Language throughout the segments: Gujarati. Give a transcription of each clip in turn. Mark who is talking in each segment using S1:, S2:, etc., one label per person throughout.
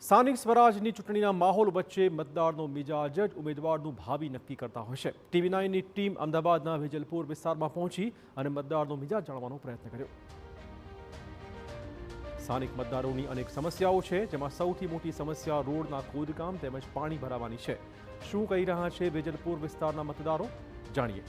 S1: સ્થાનિક સ્વરાજની ચૂંટણીના માહોલ વચ્ચે મતદારનો મિજાજ જ ઉમેદવારનું ભાવિ નક્કી કરતા હોય છે। TV9ની ટીમ અમદાવાદના વેજલપુર વિસ્તારમાં પહોંચી અને મતદારનો મિજાજ જાણવાનો પ્રયત્ન કર્યો। સ્થાનિક મતદારોની અનેક સમસ્યાઓ છે, જેમાં સૌથી મોટી સમસ્યા રોડના ખોદકામ તેમજ પાણી ભરાવાની છે। શું કહી રહ્યા છે વેજલપુર વિસ્તારના મતદારો, જાણીએ।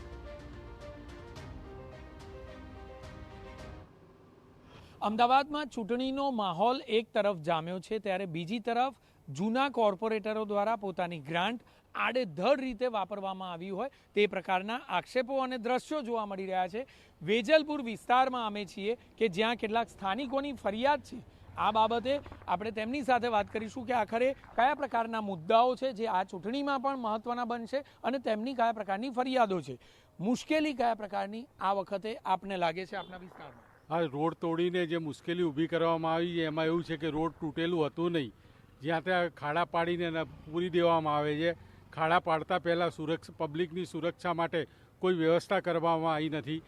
S2: અમદાવાદમાં ચૂંટણીનો માહોલ એક તરફ જામ્યો છે, ત્યારે બીજી તરફ જૂના કોર્પોરેટરો દ્વારા પોતાની ગ્રાન્ટ આડેધડ રીતે વાપરવામાં આવી હોય તે પ્રકારના આક્ષેપો અને દ્રશ્યો જોવા મળી રહ્યા છે। વેજલપુર વિસ્તારમાં અમે છીએ કે જ્યાં કેટલાક સ્થાનિકોની ફરિયાદ છે। આ બાબતે આપણે તેમની સાથે વાત કરીશું કે આખરે કયા પ્રકારના મુદ્દાઓ છે જે આ ચૂંટણીમાં પણ મહત્વના બનશે અને તેમની કયા પ્રકારની ફરિયાદો છે, મુશ્કેલી કયા પ્રકારની આ વખતે આપને લાગે છે આપના વિસ્તારમાં?
S3: આ રોડ તોડીને જે મુશ્કેલી ઊભી કરવામાં આવી છે એમાં એવું છે કે રોડ તૂટેલું હતું નહીં, જ્યાં ત્યાં ખાડા પાડીને પૂરી દેવામાં આવે છે। ખાડા પાડતા પહેલાં પબ્લિકની સુરક્ષા માટે કોઈ વ્યવસ્થા કરવામાં આવી નથી,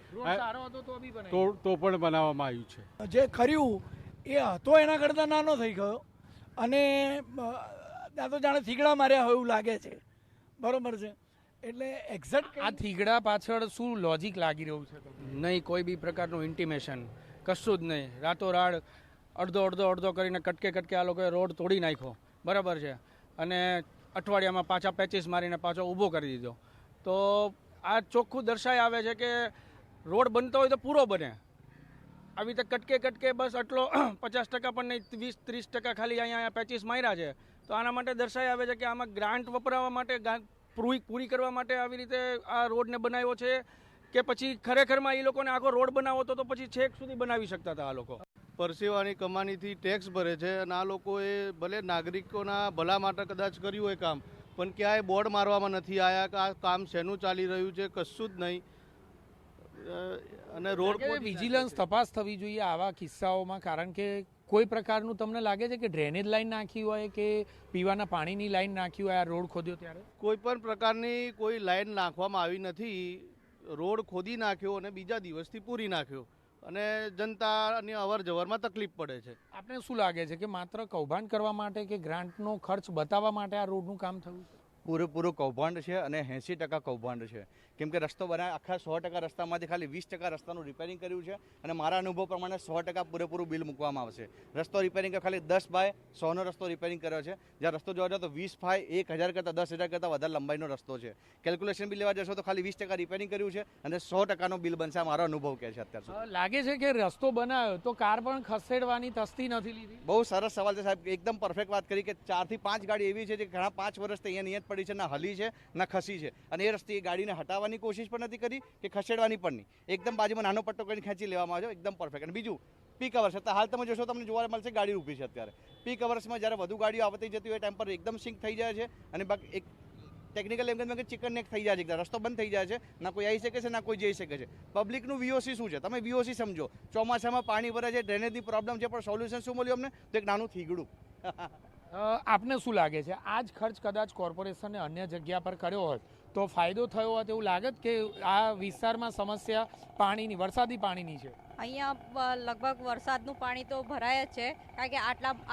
S3: તો પણ બનાવવામાં આવ્યું છે।
S4: જે કર્યું એ હતો એના કરતાં નાનો થઈ ગયો અને ત્યાં તો જાણે થીગડા માર્યા હોય એવું લાગે છે, બરોબર છે? એટલે એક્ઝેક્ટ
S2: આ થીગડા પાછળ શું લોજિક લાગી રહ્યું છે?
S5: નહીં, કોઈ બી પ્રકારનું ઇન્ટિમેશન કશું જ નહીં। રાતોરાત અડધો કરીને કટકે આ લોકોએ રોડ તોડી નાખ્યો, બરાબર છે, અને અઠવાડિયામાં પાછા પેચીસ મારીને પાછો ઊભો કરી દીધો। તો આ ચોખ્ખું દર્શાઈ આવે છે કે રોડ બનતો હોય તો પૂરો બને, આવી રીતે કટકે બસ આટલો 50% પણ નહીં, 20-30% ખાલી અહીંયા પેચીસ માર્યા છે। તો આના માટે દર્શાઈ આવે છે કે આમાં ગ્રાન્ટ વપરાવા માટે પૂરી કરવા માટે આવી રીતે આ રોડને બનાવ્યો છે કે પછી ખરેખરમાં એ લોકોને આખો રોડ બનાવો તો પછી છેક સુધી બનાવી શકતા હતા। આ લોકો
S6: પરસેવાની કમાણીથી ટેક્સ ભરે છે અને આ લોકોએ ભલે નાગરિકોના ભલા માટે કદાચ કર્યું હોય કામ, પણ ક્યાંય બોર્ડ મારવામાં નથી આવ્યા કે આ કામ શેનું ચાલી રહ્યું છે, કશું જ નહીં। અને રોડ
S2: વિજિલન્સ તપાસ થવી જોઈએ આવા કિસ્સાઓમાં, કારણ કે કોઈ પ્રકારનું તમને લાગે છે કે ડ્રેનેજ લાઈન નાખી હોય કે પીવાના પાણીની લાઈન નાખી હોય આ રોડ ખોદ્યો ત્યારે?
S6: કોઈ પણ પ્રકારની કોઈ લાઈન નાખવામાં આવી નથી। રોડ ખોદી નાખ્યો અને બીજા દિવસથી પૂરી નાખ્યો અને જનતાની અવર જવરમાં તકલીફ પડે છે।
S2: આપને શું લાગે છે કે માત્ર કૌભાંડ કરવા માટે કે ગ્રાન્ટનો ખર્ચ બતાવવા માટે આ રોડનું કામ થયું?
S7: પૂરેપૂરું કૌભાંડ છે અને 80% કૌભાંડ છે, કેમ કે રસ્તો બનાવે આખા 100% રસ્તામાંથી ખાલી 20% રસ્તાનું રિપેરિંગ કર્યું છે અને મારા અનુભવ પ્રમાણે 100% પૂરેપૂરું બિલ મૂકવામાં આવશે। રસ્તો રિપેરિંગ ખાલી 10/100નો રસ્તો રિપેરિંગ કર્યો છે, જ્યાં રસ્તો જોવા જાવ તો 20/1000 કરતાં 10,000 કરતાં વધારે લંબાઈનો રસ્તો છે। કેલ્ક્યુલેશન બિલ લેવા જશો તો ખાલી 20% રિપેરિંગ કર્યું છે અને 100%નો બિલ બનશે, મારો અનુભવ કહે છે અત્યાર સુધી।
S2: લાગે છે કે રસ્તો બનાવ્યો તો કાર પણ ખસેડવાની તસ્તી નથી લીધી?
S7: બહુ સરસ સવાલ છે સાહેબ, એકદમ પરફેક્ટ વાત કરી કે 4 થી 5 ગાડી એવી છે જે ઘણા 5 વર્ષથી અહીંયા પડી છે, ના હલી છે ના ખસી છે, અને એ રસ્તે એ ગાડીને હટાવવાની કોશિશ પણ નથી કરી કે ખસેડવાની પણ નહીં, એકદમ બાજુમાં નાનો પટ્ટો કરીને ખેંચી લેવામાં આવ્યો, એકદમ પરફેક્ટ। અને બીજું પીક અવર્સ છે, હાલ તમે જોશો તમને જોવા મળશે ગાડી ઊભી છે અત્યારે। પીક અવર્સમાં જ્યારે વધુ ગાડીઓ આવતી જતી હોય ટાઈમ પર એકદમ સિંક થઈ જાય છે અને બાકી એક ટેકનિકલ એમ કે ચિકન નેક થઈ જાય છે, રસ્તો બંધ થઈ જાય છે, ના કોઈ આવી શકે છે ના કોઈ જઈ શકે છે। પબ્લિકનું VOC શું છે તમે VOC સમજો, ચોમાસામાં પાણી ભરે છે, ડ્રેનેજની પ્રોબ્લેમ છે, પણ સોલ્યુશન શું મળ્યું અમને? તો એક નાનું થીગડું।
S2: આપને શું લાગે છે આ જ ખર્ચ કદાચ કોર્પોરેશને અન્ય જગ્યા પર કર્યો હોત તો ફાયદો થયો હોત એવું લાગે કે આ વિસ્તારમાં સમસ્યા પાણીની, વરસાદી પાણીની છે?
S8: અહીંયા લગભગ વરસાદનું પાણી તો ભરાય જ છે, કારણ કે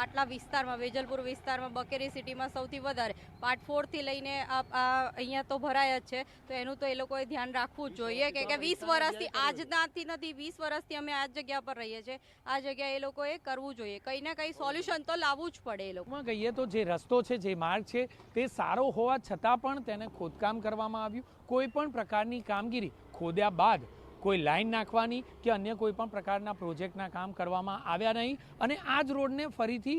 S8: આટલા વિસ્તારમાં, વેજલપુર વિસ્તારમાં, બકેરી સિટીમાં સૌથી વધારે પાર્ટ 4 થી લઈને અહીંયા તો ભરાય જ છે। તો એનું તો એ લોકોએ ધ્યાન રાખવું જ જોઈએ કે 20 વર્ષથી, આજનાથી નથી, 20 વર્ષથી અમે આ જગ્યા પર રહીએ છીએ, આ જગ્યા એ લોકોએ કરવું જોઈએ, કંઈ ને કંઈ સોલ્યુશન તો લાવવું જ પડે એ લોકોમાં।
S2: કહીએ તો જે રસ્તો છે, જે માર્ગ છે તે સારો હોવા છતાં પણ તેને ખોદકામ કરવામાં આવ્યું, કોઈ પણ પ્રકારની કામગીરી ખોદ્યા બાદ કોઈ લાઈન નાખવાની કે અન્ય કોઈ પણ પ્રકારના પ્રોજેક્ટના કામ કરવામાં આવ્યા નહીં અને આ જ રોડને ફરીથી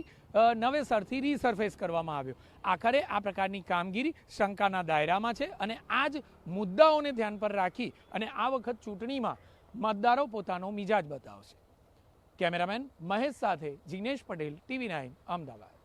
S2: નવેસરથી રીસર્ફેસ કરવામાં આવ્યો। આખરે આ પ્રકારની કામગીરી શંકાના દાયરામાં છે અને આ જ મુદ્દાઓને ધ્યાન પર રાખી અને આ વખત ચૂંટણીમાં મતદારો પોતાનો મિજાજ બતાવશે। કેમેરામેન મહેશ સાથે જિગ્નેશ પટેલ, TV9 અમદાવાદ।